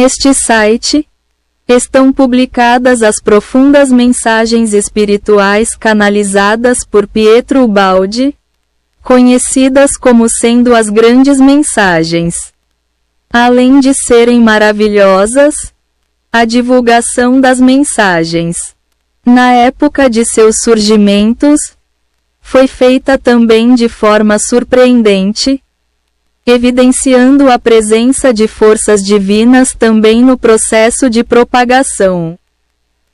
Neste site estão publicadas as profundas mensagens espirituais canalizadas por Pietro Ubaldi, conhecidas como sendo as grandes mensagens. Além de serem maravilhosas, a divulgação das mensagens, na época de seus surgimentos, foi feita também de forma surpreendente, evidenciando a presença de forças divinas também no processo de propagação.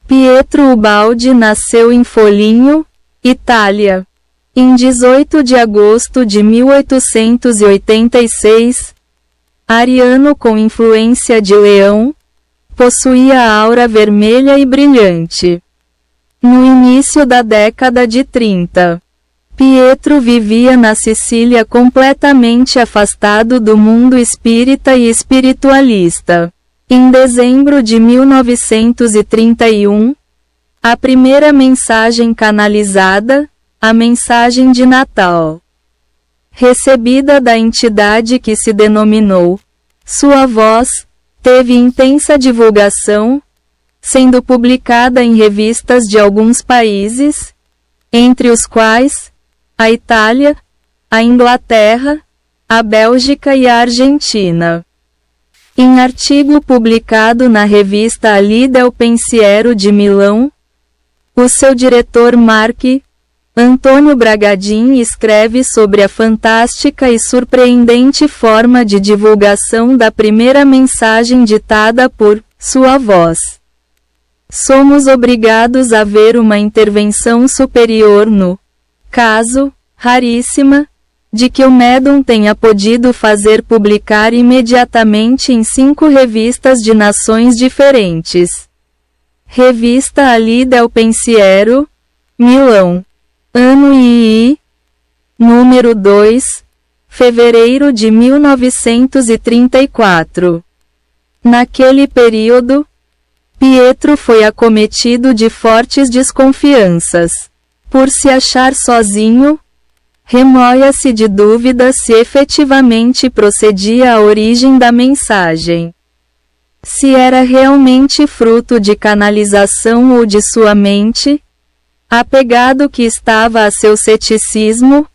Pietro Ubaldi nasceu em Foligno, Itália, em 18 de agosto de 1886. Ariano com influência de Leão, possuía a aura vermelha e brilhante. No início da década de 30, Pietro vivia na Sicília completamente afastado do mundo espírita e espiritualista. Em dezembro de 1931, a primeira mensagem canalizada, a mensagem de Natal, recebida da entidade que se denominou Sua Voz, teve intensa divulgação, sendo publicada em revistas de alguns países, entre os quais a Itália, a Inglaterra, a Bélgica e a Argentina. Em artigo publicado na revista Ali del Pensiero de Milão, o seu diretor Mark Antônio Bragadin escreve sobre a fantástica e surpreendente forma de divulgação da primeira mensagem ditada por Sua Voz. Somos obrigados a ver uma intervenção superior no caso, raríssima, de que o médium tenha podido fazer publicar imediatamente em 5 revistas de nações diferentes. Revista Ali del Pensiero, Milão. Ano II, número 2, fevereiro de 1934. Naquele período, Pietro foi acometido de fortes desconfianças. Por se achar sozinho, remoia-se de dúvida se efetivamente procedia a origem da mensagem. Se era realmente fruto de canalização ou de sua mente, apegado que estava a seu ceticismo,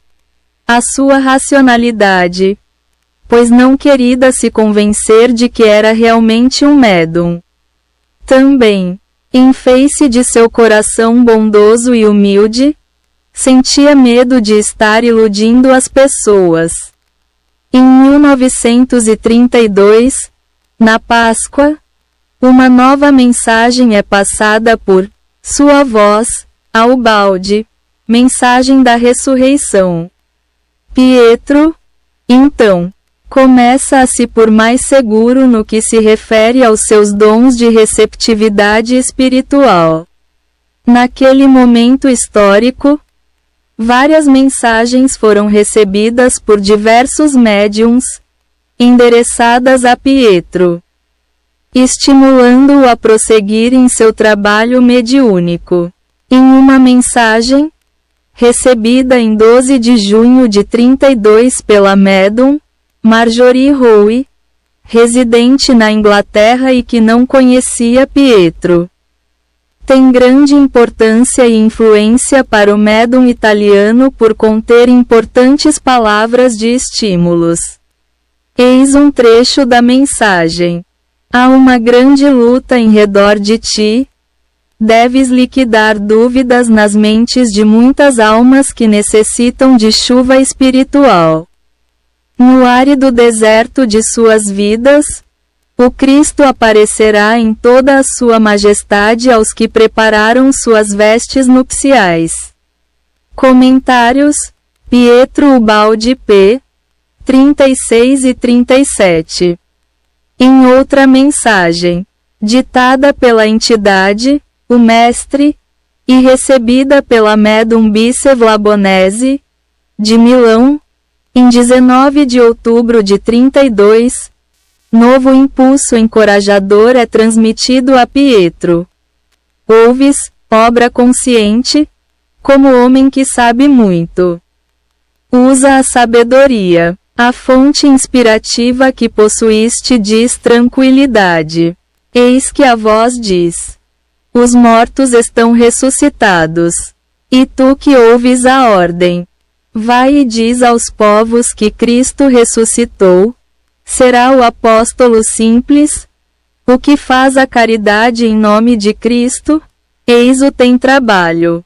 a sua racionalidade, pois não queria se convencer de que era realmente um médium. Também, em face de seu coração bondoso e humilde, sentia medo de estar iludindo as pessoas. Em 1932, na Páscoa, uma nova mensagem é passada por Sua Voz a Ubaldi, mensagem da ressurreição. Pietro, então, começa a se pôr mais seguro no que se refere aos seus dons de receptividade espiritual. Naquele momento histórico, várias mensagens foram recebidas por diversos médiums, endereçadas a Pietro, estimulando-o a prosseguir em seu trabalho mediúnico. Em uma mensagem, recebida em 12 de junho de 32 pela médium Marjorie Howe, residente na Inglaterra e que não conhecia Pietro, tem grande importância e influência para o médium italiano por conter importantes palavras de estímulos. Eis um trecho da mensagem. Há uma grande luta em redor de ti. Deves liquidar dúvidas nas mentes de muitas almas que necessitam de chuva espiritual. No árido deserto de suas vidas, o Cristo aparecerá em toda a sua majestade aos que prepararam suas vestes nupciais. Comentários: Pietro Ubaldi p. 36 e 37. Em outra mensagem, ditada pela entidade, o Mestre, e recebida pela médium Bicef Labonese, de Milão, em 19 de outubro de 32, novo impulso encorajador é transmitido a Pietro. Ouves, obra consciente, como homem que sabe muito. Usa a sabedoria. A fonte inspirativa que possuíste diz tranquilidade. Eis que a voz diz: os mortos estão ressuscitados. E tu que ouves a ordem, vai e diz aos povos que Cristo ressuscitou. Será o apóstolo simples, o que faz a caridade em nome de Cristo? Eis-o tem trabalho.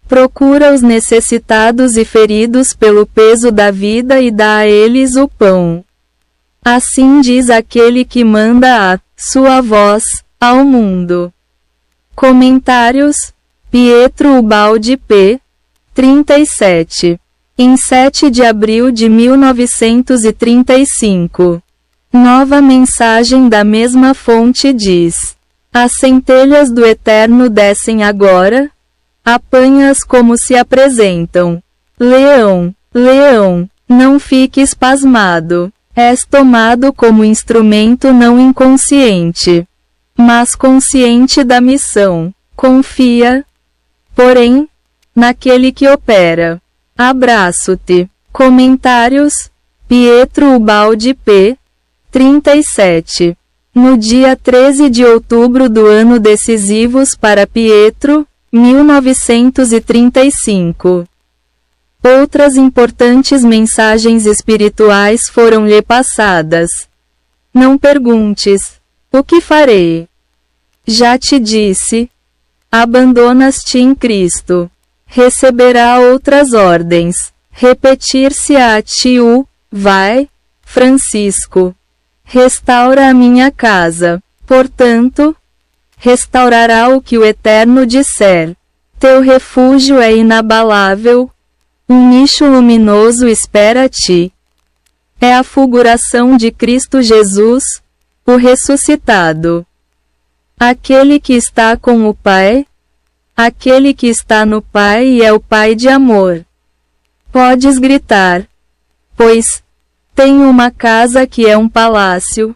Procura os necessitados e feridos pelo peso da vida e dá a eles o pão. Assim diz aquele que manda a sua voz ao mundo. Comentários: Pietro Ubaldi p. 37. Em 7 de abril de 1935. Nova mensagem da mesma fonte diz: as centelhas do Eterno descem agora, apanha-as como se apresentam. Leão, leão, não fiques pasmado, és tomado como instrumento não inconsciente, mas consciente da missão. Confia, porém, naquele que opera. Abraço-te. Comentários: Pietro Ubaldi p. 37. No dia 13 de outubro do ano decisivos para Pietro, 1935. Outras importantes mensagens espirituais foram-lhe passadas. Não perguntes: o que farei? Já te disse. Abandonas-te em Cristo. Receberá outras ordens. Repetir-se-á a ti o: vai, Francisco. Restaura a minha casa. Portanto, restaurará o que o Eterno disser. Teu refúgio é inabalável. Um nicho luminoso espera-te. É a fulguração de Cristo Jesus, o ressuscitado. Aquele que está com o Pai, aquele que está no Pai e é o Pai de amor. Podes gritar: pois tenho uma casa que é um palácio,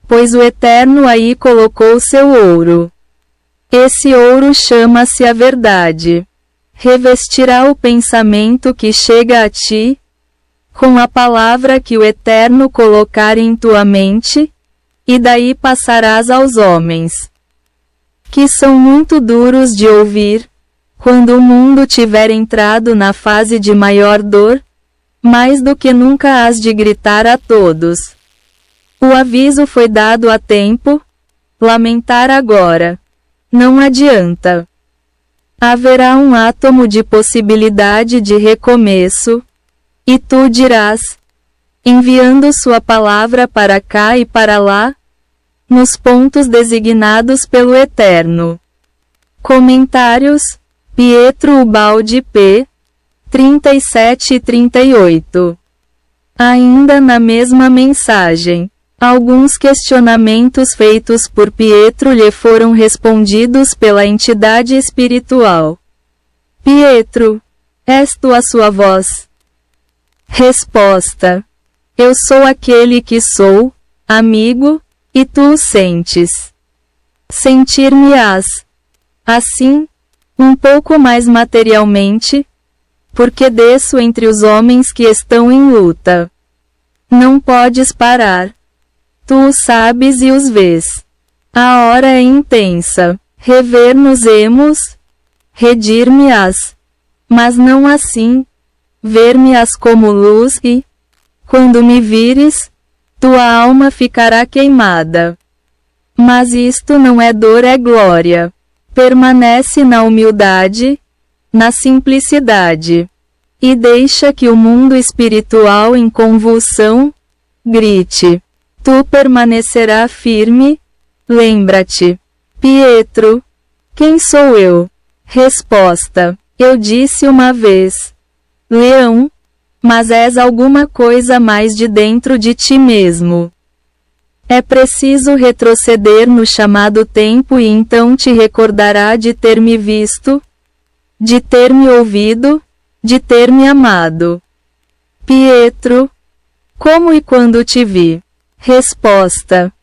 pois o Eterno aí colocou seu ouro. Esse ouro chama-se a verdade. Revestirá o pensamento que chega a ti, com a palavra que o Eterno colocar em tua mente, e daí passarás aos homens, que são muito duros de ouvir, quando o mundo tiver entrado na fase de maior dor, mais do que nunca hás de gritar a todos. O aviso foi dado a tempo, lamentar agora não adianta. Haverá um átomo de possibilidade de recomeço, e tu dirás, enviando sua palavra para cá e para lá, nos pontos designados pelo Eterno. Comentários: Pietro Ubaldi p. 37 e 38. Ainda na mesma mensagem, alguns questionamentos feitos por Pietro lhe foram respondidos pela entidade espiritual. Pietro, és tu a sua voz? Resposta: eu sou aquele que sou, amigo, e tu o sentes. Sentir-me-ás, assim, um pouco mais materialmente, porque desço entre os homens que estão em luta. Não podes parar. Tu os sabes e os vês. A hora é intensa. Rever-nos-emos, redir-me-ás. Mas não assim. Ver-me-ás como luz e, quando me vires, tua alma ficará queimada. Mas isto não é dor, é glória. Permanece na humildade, na simplicidade, e deixa que o mundo espiritual em convulsão grite. Tu permanecerá firme. Lembra-te. Pietro, quem sou eu? Resposta: eu disse uma vez, leão, mas és alguma coisa mais de dentro de ti mesmo. É preciso retroceder no chamado tempo e então te recordará de ter me visto, de ter me ouvido, de ter me amado. Pietro, como e quando te vi? Resposta: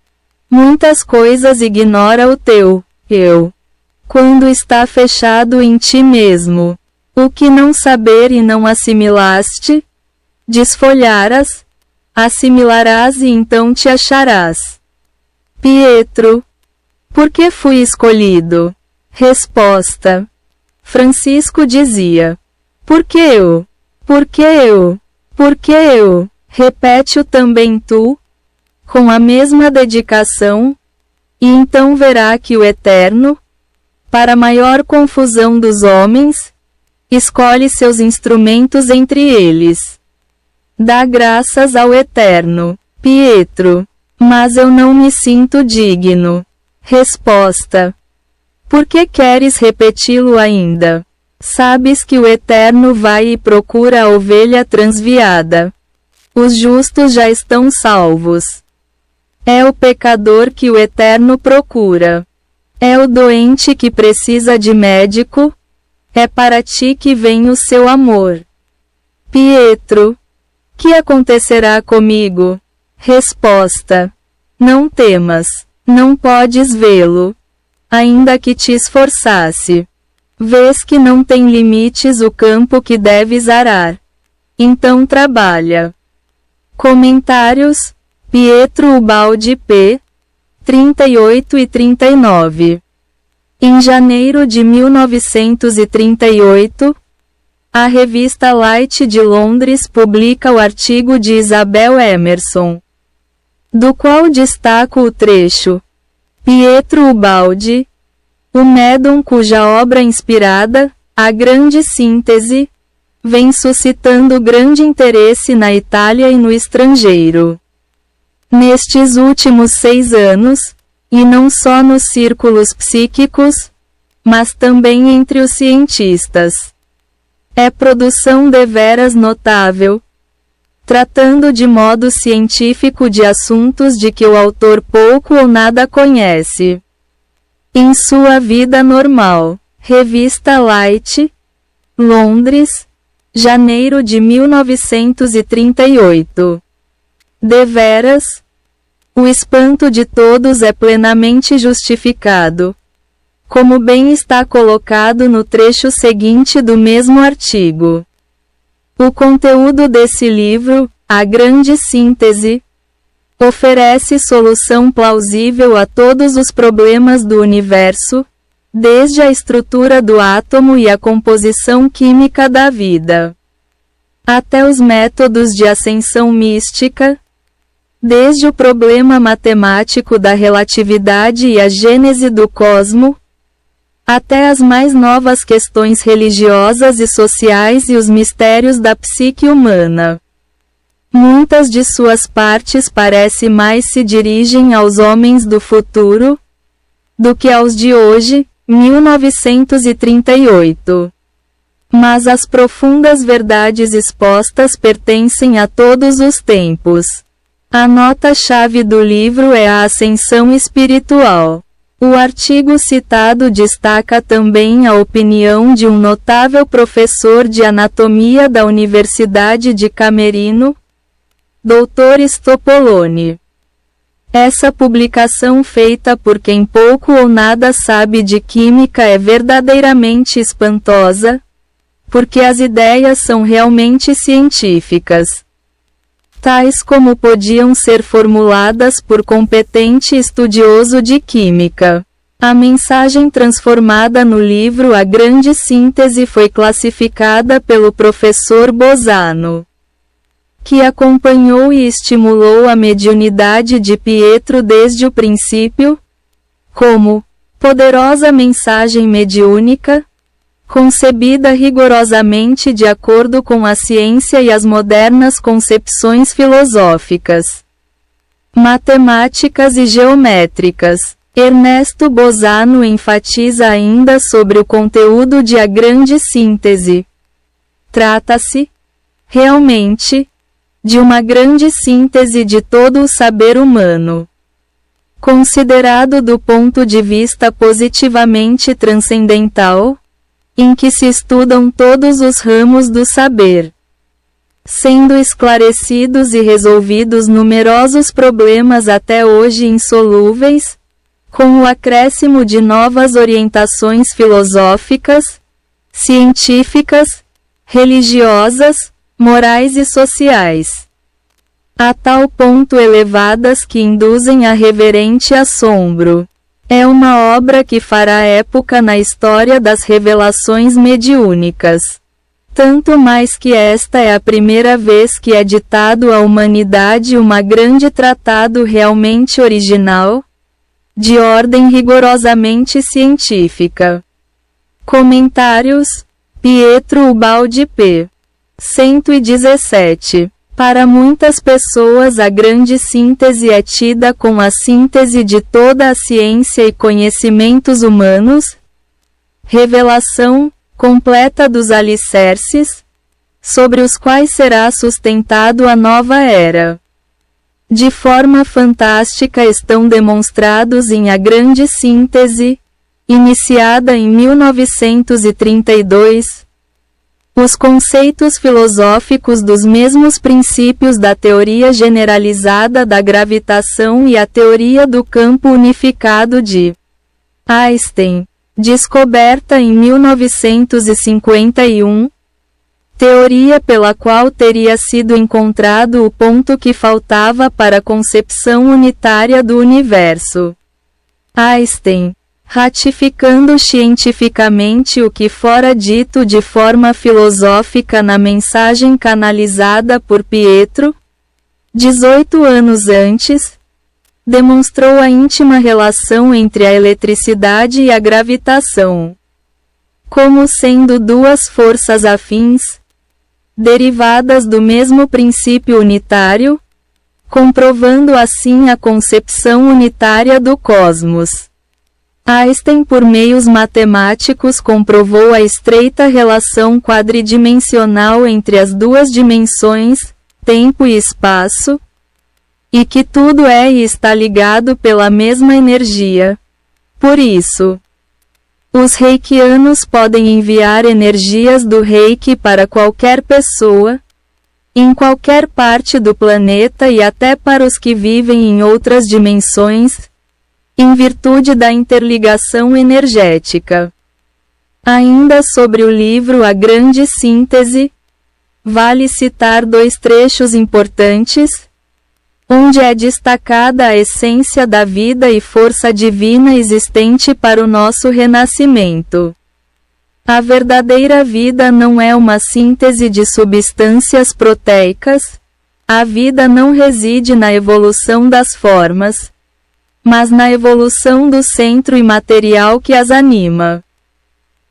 muitas coisas ignora o teu eu, quando está fechado em ti mesmo. O que não saber e não assimilaste, desfolharás, assimilarás e então te acharás. Pietro. Por que fui escolhido? Resposta. Francisco dizia. Por que eu? Por que eu? Por que eu? Repete-o também tu, com a mesma dedicação, e então verá que o Eterno, para maior confusão dos homens, escolhe seus instrumentos entre eles. Dá graças ao Eterno. Pietro. Mas eu não me sinto digno. Resposta. Por que queres repeti-lo ainda? Sabes que o Eterno vai e procura a ovelha transviada. Os justos já estão salvos. É o pecador que o Eterno procura. É o doente que precisa de médico. É para ti que vem o seu amor. Pietro. Que acontecerá comigo? Resposta. Não temas. Não podes vê-lo. Ainda que te esforçasse. Vês que não tem limites o campo que deves arar. Então trabalha. Comentários. Pietro Ubaldi p. 38 e 39. Em janeiro de 1938, a revista Light de Londres publica o artigo de Isabel Emerson, do qual destaco o trecho. Pietro Ubaldi, o médium cuja obra inspirada, a grande síntese, vem suscitando grande interesse na Itália e no estrangeiro. Nestes últimos 6 anos, e não só nos círculos psíquicos, mas também entre os cientistas. É produção deveras notável, tratando de modo científico de assuntos de que o autor pouco ou nada conhece. Em sua vida normal. Revista Light, Londres, janeiro de 1938. Deveras, o espanto de todos é plenamente justificado, como bem está colocado no trecho seguinte do mesmo artigo. O conteúdo desse livro, A Grande Síntese, oferece solução plausível a todos os problemas do universo, desde a estrutura do átomo e a composição química da vida, até os métodos de ascensão mística, desde o problema matemático da relatividade e a gênese do cosmo, até as mais novas questões religiosas e sociais e os mistérios da psique humana. Muitas de suas partes parece mais se dirigem aos homens do futuro do que aos de hoje, 1938. Mas as profundas verdades expostas pertencem a todos os tempos. A nota-chave do livro é a ascensão espiritual. O artigo citado destaca também a opinião de um notável professor de anatomia da Universidade de Camerino, Dr. Stopoloni. Essa publicação feita por quem pouco ou nada sabe de química é verdadeiramente espantosa, porque as ideias são realmente científicas, tais como podiam ser formuladas por competente estudioso de química. A mensagem transformada no livro A Grande Síntese foi classificada pelo professor Bosano, que acompanhou e estimulou a mediunidade de Pietro desde o princípio, como poderosa mensagem mediúnica, concebida rigorosamente de acordo com a ciência e as modernas concepções filosóficas, matemáticas e geométricas. Ernesto Bosano enfatiza ainda sobre o conteúdo de A Grande Síntese. Trata-se, realmente, de uma grande síntese de todo o saber humano, considerado do ponto de vista positivamente transcendental, em que se estudam todos os ramos do saber, sendo esclarecidos e resolvidos numerosos problemas até hoje insolúveis, com o acréscimo de novas orientações filosóficas, científicas, religiosas, morais e sociais, a tal ponto elevadas que induzem a reverente assombro. É uma obra que fará época na história das revelações mediúnicas. Tanto mais que esta é a primeira vez que é ditado à humanidade uma grande tratado realmente original, de ordem rigorosamente científica. Comentários: Pietro Ubaldi p. 117. Para muitas pessoas a grande síntese é tida como a síntese de toda a ciência e conhecimentos humanos, revelação completa dos alicerces, sobre os quais será sustentado a nova era. De forma fantástica estão demonstrados em A Grande Síntese, iniciada em 1932, os conceitos filosóficos dos mesmos princípios da teoria generalizada da gravitação e a teoria do campo unificado de Einstein, descoberta em 1951, teoria pela qual teria sido encontrado o ponto que faltava para a concepção unitária do universo. Einstein, ratificando cientificamente o que fora dito de forma filosófica na mensagem canalizada por Pietro, 18 anos antes, demonstrou a íntima relação entre a eletricidade e a gravitação, como sendo duas forças afins, derivadas do mesmo princípio unitário, comprovando assim a concepção unitária do cosmos. Einstein, por meios matemáticos, comprovou a estreita relação quadridimensional entre as duas dimensões, tempo e espaço, e que tudo é e está ligado pela mesma energia. Por isso, os reikianos podem enviar energias do reiki para qualquer pessoa, em qualquer parte do planeta e até para os que vivem em outras dimensões, em virtude da interligação energética. Ainda sobre o livro A Grande Síntese, vale citar dois trechos importantes, onde é destacada a essência da vida e força divina existente para o nosso renascimento. A verdadeira vida não é uma síntese de substâncias proteicas, a vida não reside na evolução das formas, mas na evolução do centro imaterial que as anima.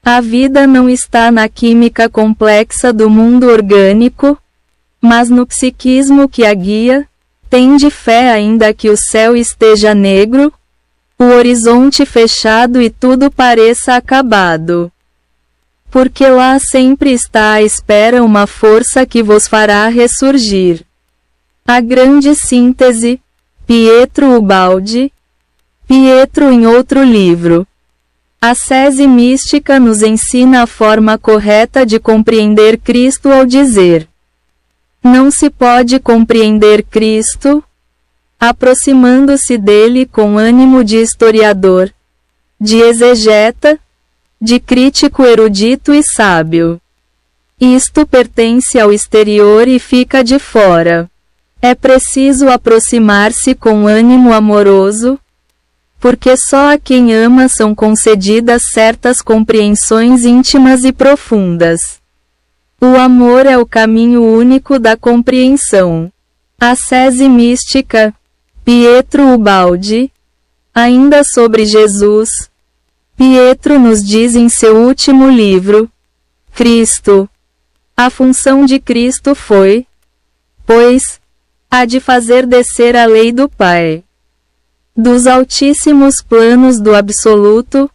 A vida não está na química complexa do mundo orgânico, mas no psiquismo que a guia. Tende fé ainda que o céu esteja negro, o horizonte fechado e tudo pareça acabado. Porque lá sempre está à espera uma força que vos fará ressurgir. A Grande Síntese, Pietro Ubaldi. Pietro em outro livro. A Sese mística nos ensina a forma correta de compreender Cristo ao dizer: não se pode compreender Cristo, aproximando-se dele com ânimo de historiador, de exegeta, de crítico erudito e sábio. Isto pertence ao exterior e fica de fora. É preciso aproximar-se com ânimo amoroso, porque só a quem ama são concedidas certas compreensões íntimas e profundas. O amor é o caminho único da compreensão. A Sese mística, Pietro Ubaldi. Ainda sobre Jesus, Pietro nos diz em seu último livro, Cristo. A função de Cristo foi, pois, a de fazer descer a lei do Pai, dos altíssimos planos do absoluto,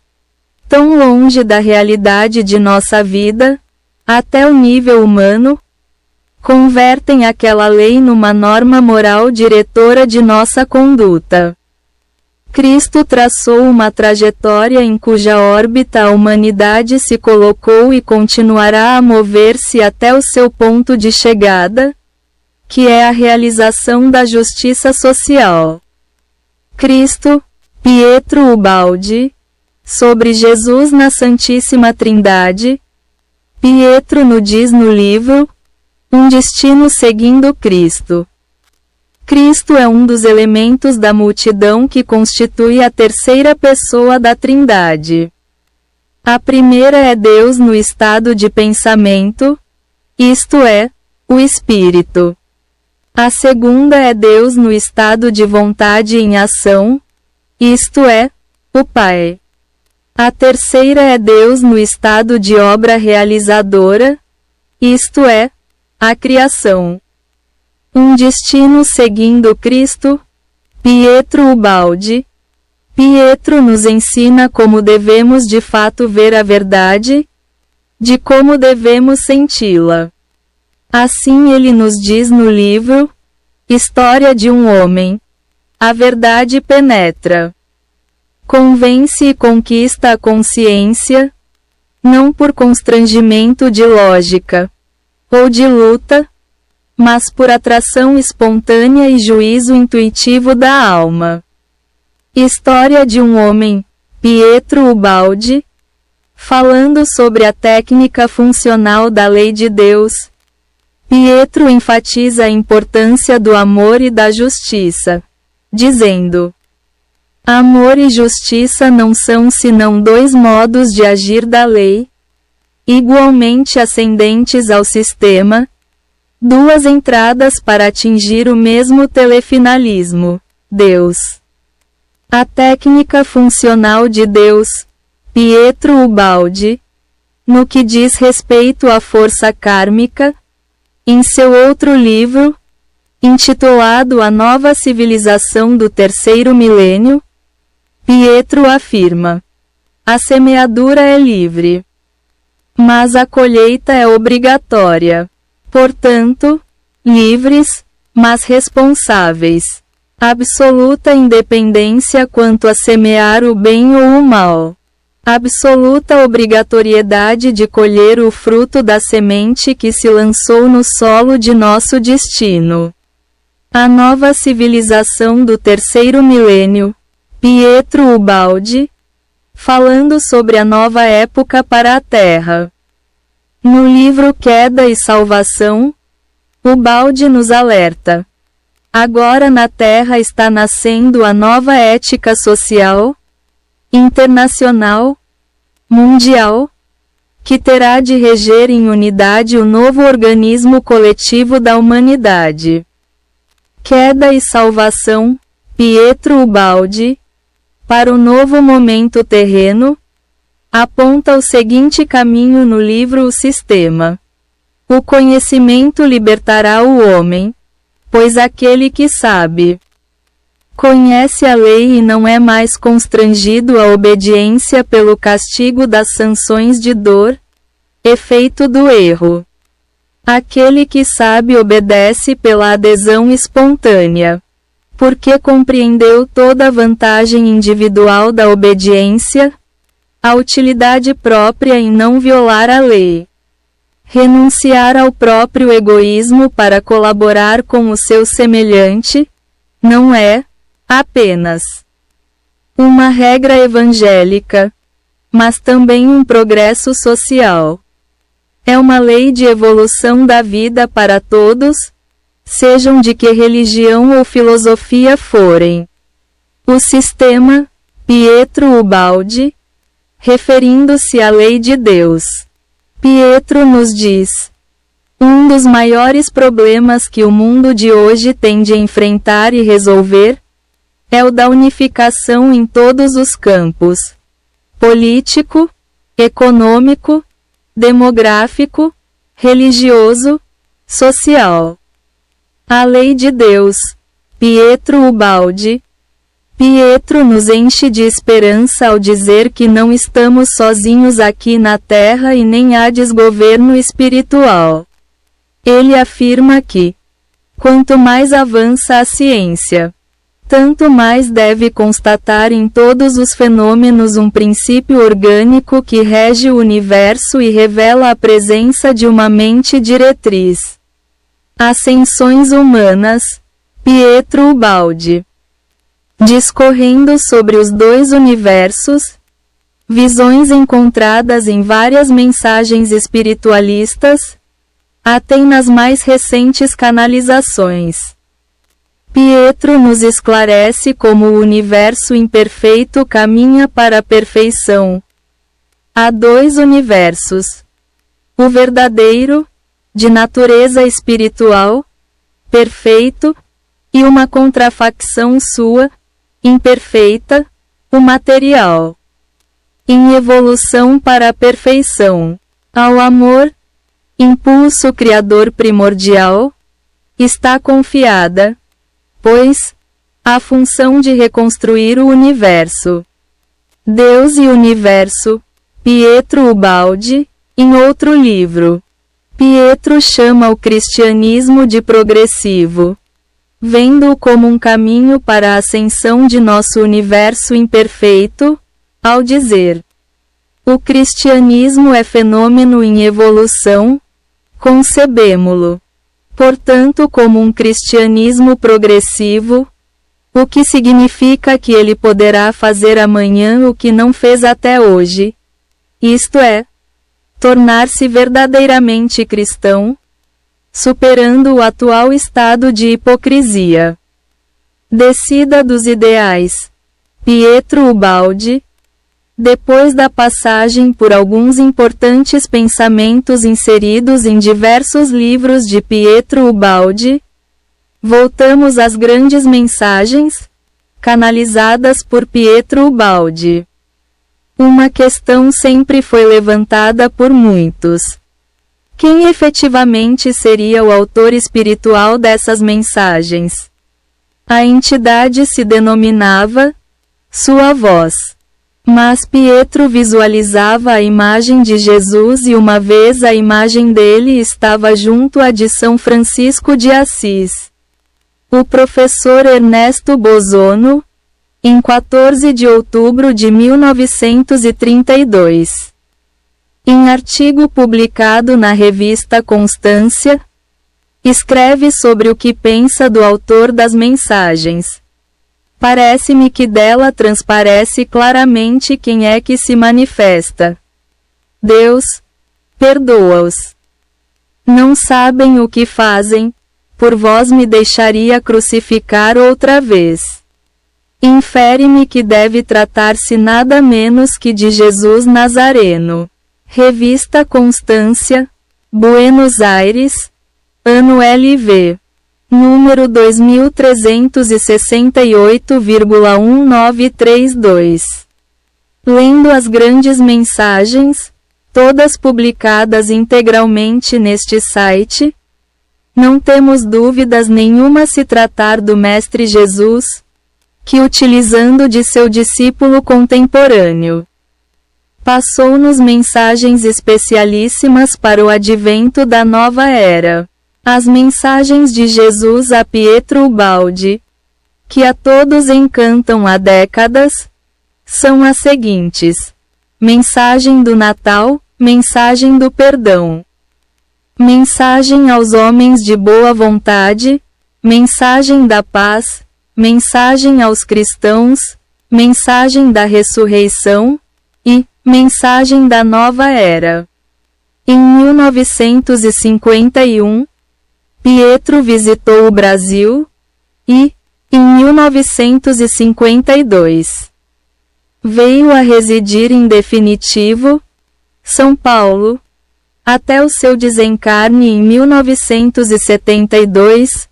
tão longe da realidade de nossa vida, até o nível humano, convertem aquela lei numa norma moral diretora de nossa conduta. Cristo traçou uma trajetória em cuja órbita a humanidade se colocou e continuará a mover-se até o seu ponto de chegada, que é a realização da justiça social. Cristo, Pietro Ubaldi, sobre Jesus na Santíssima Trindade. Pietro nos diz no livro, Um destino seguindo Cristo. Cristo é um dos elementos da multidão que constitui a terceira pessoa da Trindade. A primeira é Deus no estado de pensamento, isto é, o Espírito. A segunda é Deus no estado de vontade em ação, isto é, o Pai. A terceira é Deus no estado de obra realizadora, isto é, a criação. Um destino seguindo Cristo. Pietro Ubaldi. Pietro nos ensina como devemos de fato ver a verdade, de como devemos senti-la. Assim ele nos diz no livro História de um Homem. A verdade penetra, convence e conquista a consciência, não por constrangimento de lógica ou de luta, mas por atração espontânea e juízo intuitivo da alma. História de um Homem, Pietro Ubaldi. Falando sobre a técnica funcional da lei de Deus, Pietro enfatiza a importância do amor e da justiça, dizendo: amor e justiça não são senão dois modos de agir da lei, igualmente ascendentes ao sistema, duas entradas para atingir o mesmo telefinalismo, Deus. A técnica funcional de Deus, Pietro Ubaldi, no que diz respeito à força kármica, em seu outro livro, intitulado A Nova Civilização do Terceiro Milênio, Pietro afirma: a semeadura é livre, mas a colheita é obrigatória. Portanto, livres, mas responsáveis. Absoluta independência quanto a semear o bem ou o mal. Absoluta obrigatoriedade de colher o fruto da semente que se lançou no solo de nosso destino. A nova civilização do terceiro milênio. Pietro Ubaldi. Falando sobre a nova época para a Terra. No livro Queda e Salvação, Ubaldi nos alerta: agora na Terra está nascendo a nova ética social, internacional, mundial, que terá de reger em unidade o novo organismo coletivo da humanidade. Queda e Salvação, Pietro Ubaldi. Para o novo momento terreno, aponta o seguinte caminho no livro O Sistema. O conhecimento libertará o homem, pois aquele que sabe conhece a lei e não é mais constrangido à obediência pelo castigo das sanções de dor, efeito do erro. Aquele que sabe obedece pela adesão espontânea, porque compreendeu toda a vantagem individual da obediência, a utilidade própria em não violar a lei. Renunciar ao próprio egoísmo para colaborar com o seu semelhante, não é apenas uma regra evangélica, mas também um progresso social. É uma lei de evolução da vida para todos, sejam de que religião ou filosofia forem. O sistema, Pietro Ubaldi, referindo-se à lei de Deus. Pietro nos diz: um dos maiores problemas que o mundo de hoje tem de enfrentar e resolver é o da unificação em todos os campos: político, econômico, demográfico, religioso, social. A lei de Deus, Pietro Ubaldi. Pietro nos enche de esperança ao dizer que não estamos sozinhos aqui na Terra e nem há desgoverno espiritual. Ele afirma que, quanto mais avança a ciência, tanto mais deve constatar em todos os fenômenos um princípio orgânico que rege o universo e revela a presença de uma mente diretriz. Ascensões humanas, Pietro Ubaldi. Discorrendo sobre os dois universos, visões encontradas em várias mensagens espiritualistas, a tem nas mais recentes canalizações. Pietro nos esclarece como o universo imperfeito caminha para a perfeição. Há dois universos. O verdadeiro, de natureza espiritual, perfeito, e uma contrafacção sua, imperfeita, o material. Em evolução para a perfeição, ao amor, impulso criador primordial, está confiada, pois, a função de reconstruir o universo. Deus e Universo, Pietro Ubaldi, em outro livro. Pietro chama o cristianismo de progressivo, vendo-o como um caminho para a ascensão de nosso universo imperfeito, ao dizer: o cristianismo é fenômeno em evolução, concebemo-lo, portanto, como um cristianismo progressivo, o que significa que ele poderá fazer amanhã o que não fez até hoje, isto é, tornar-se verdadeiramente cristão, superando o atual estado de hipocrisia. Descida dos ideais. Pietro Ubaldi. Depois da passagem por alguns importantes pensamentos inseridos em diversos livros de Pietro Ubaldi, voltamos às grandes mensagens, canalizadas por Pietro Ubaldi. Uma questão sempre foi levantada por muitos. Quem efetivamente seria o autor espiritual dessas mensagens? A entidade se denominava Sua Voz. Mas Pietro visualizava a imagem de Jesus e uma vez a imagem dele estava junto à de São Francisco de Assis. O professor Ernesto Bozono, em 14 de outubro de 1932. Em artigo publicado na revista Constância, escreve sobre o que pensa do autor das mensagens. Parece-me que dela transparece claramente quem é que se manifesta. Deus, perdoa-os. Não sabem o que fazem, por vós me deixaria crucificar outra vez. Infere-me que deve tratar-se nada menos que de Jesus Nazareno. Revista Constância, Buenos Aires, ano LV. Número 2368,1932. Lendo as grandes mensagens, todas publicadas integralmente neste site, não temos dúvidas nenhuma se tratar do Mestre Jesus, que utilizando de seu discípulo contemporâneo, passou-nos mensagens especialíssimas para o advento da nova era. As mensagens de Jesus a Pietro Ubaldi, que a todos encantam há décadas, são as seguintes: mensagem do Natal, mensagem do perdão, mensagem aos homens de boa vontade, mensagem da paz, mensagem aos cristãos, mensagem da ressurreição e mensagem da nova era. Em 1951, Pietro visitou o Brasil e, em 1952, veio a residir em definitivo, São Paulo, até o seu desencarne em 1972,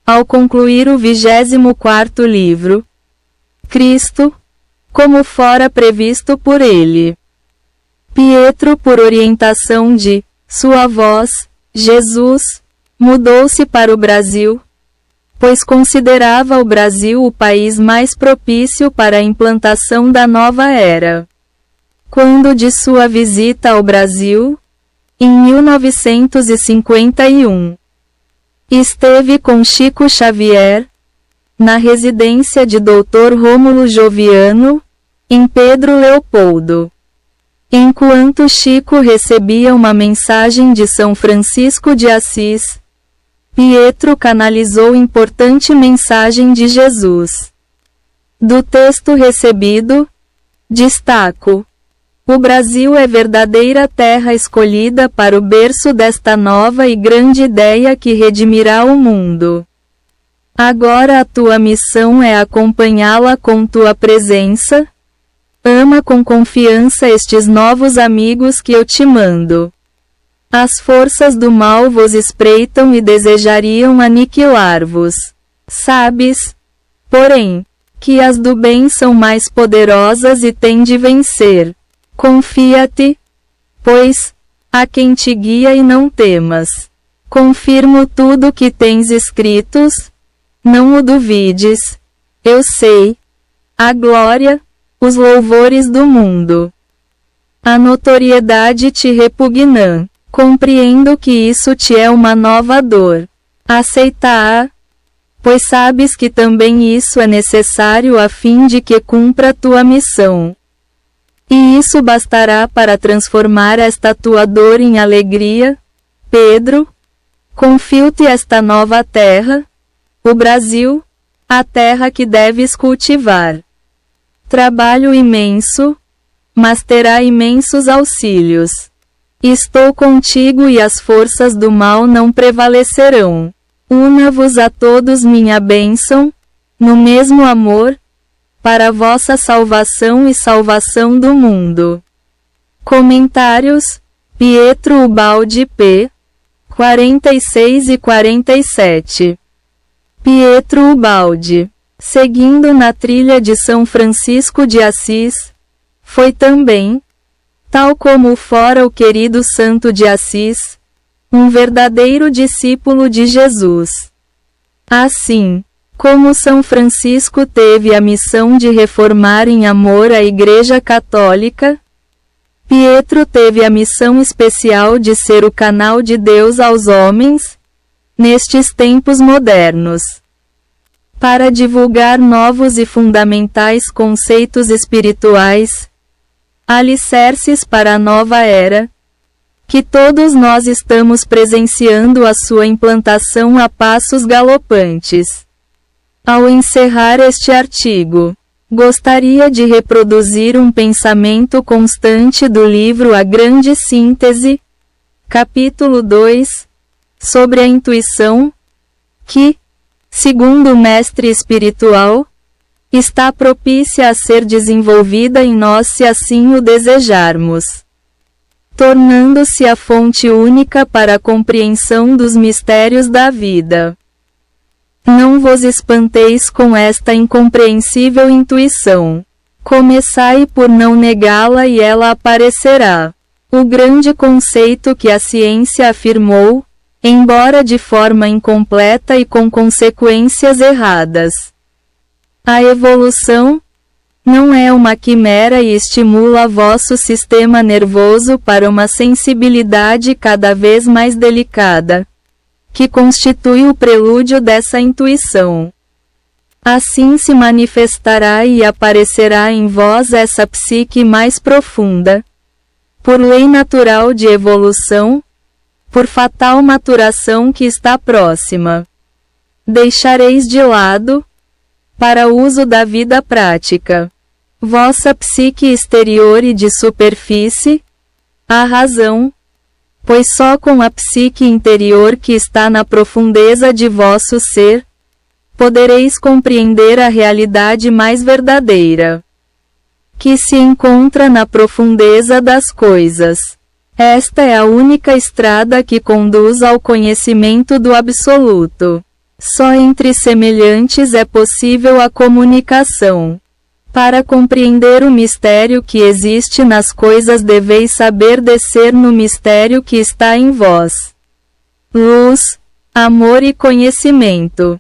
ao concluir o 24º livro, Cristo, como fora previsto por ele. Pietro, por orientação de Sua Voz, Jesus, mudou-se para o Brasil, pois considerava o Brasil o país mais propício para a implantação da nova era. Quando de sua visita ao Brasil, em 1951, esteve com Chico Xavier, na residência de Dr. Rômulo Joviano, em Pedro Leopoldo. Enquanto Chico recebia uma mensagem de São Francisco de Assis, Pietro canalizou importante mensagem de Jesus. Do texto recebido, destaco: O Brasil é verdadeira terra escolhida para o berço desta nova e grande ideia que redimirá o mundo. Agora a tua missão é acompanhá-la com tua presença. Ama com confiança estes novos amigos que eu te mando. As forças do mal vos espreitam e desejariam aniquilar-vos. Sabes, porém, que as do bem são mais poderosas e têm de vencer. Confia-te, pois, a quem te guia e não temas. Confirmo tudo que tens escritos, não o duvides. Eu sei, a glória, os louvores do mundo. A notoriedade te repugna. Compreendo que isso te é uma nova dor. Aceita-a, pois sabes que também isso é necessário a fim de que cumpra tua missão. E isso bastará para transformar esta tua dor em alegria. Pedro, confio-te esta nova terra, o Brasil, a terra que deves cultivar. Trabalho imenso, mas terá imensos auxílios. Estou contigo e as forças do mal não prevalecerão. Una-vos a todos minha bênção, no mesmo amor, para vossa salvação e salvação do mundo. Comentários: Pietro Ubaldi p. 46 e 47. Pietro Ubaldi, seguindo na trilha de São Francisco de Assis, foi também, tal como fora o querido Santo de Assis, um verdadeiro discípulo de Jesus. Assim, como São Francisco teve a missão de reformar em amor a Igreja Católica, Pietro teve a missão especial de ser o canal de Deus aos homens, nestes tempos modernos, para divulgar novos e fundamentais conceitos espirituais, alicerces para a nova era, que todos nós estamos presenciando a sua implantação a passos galopantes. Ao encerrar este artigo, gostaria de reproduzir um pensamento constante do livro A Grande Síntese, capítulo 2, sobre a intuição, que, segundo o mestre espiritual, está propícia a ser desenvolvida em nós se assim o desejarmos, tornando-se a fonte única para a compreensão dos mistérios da vida. Não vos espanteis com esta incompreensível intuição. Começai por não negá-la e ela aparecerá. O grande conceito que a ciência afirmou, embora de forma incompleta e com consequências erradas. A evolução não é uma quimera e estimula vosso sistema nervoso para uma sensibilidade cada vez mais delicada, que constitui o prelúdio dessa intuição. Assim se manifestará e aparecerá em vós essa psique mais profunda, por lei natural de evolução, por fatal maturação que está próxima. Deixareis de lado, para uso da vida prática, vossa psique exterior e de superfície, a razão, pois só com a psique interior que está na profundeza de vosso ser, podereis compreender a realidade mais verdadeira, que se encontra na profundeza das coisas. Esta é a única estrada que conduz ao conhecimento do absoluto. Só entre semelhantes é possível a comunicação. Para compreender o mistério que existe nas coisas deveis saber descer no mistério que está em vós. Luz, amor e conhecimento.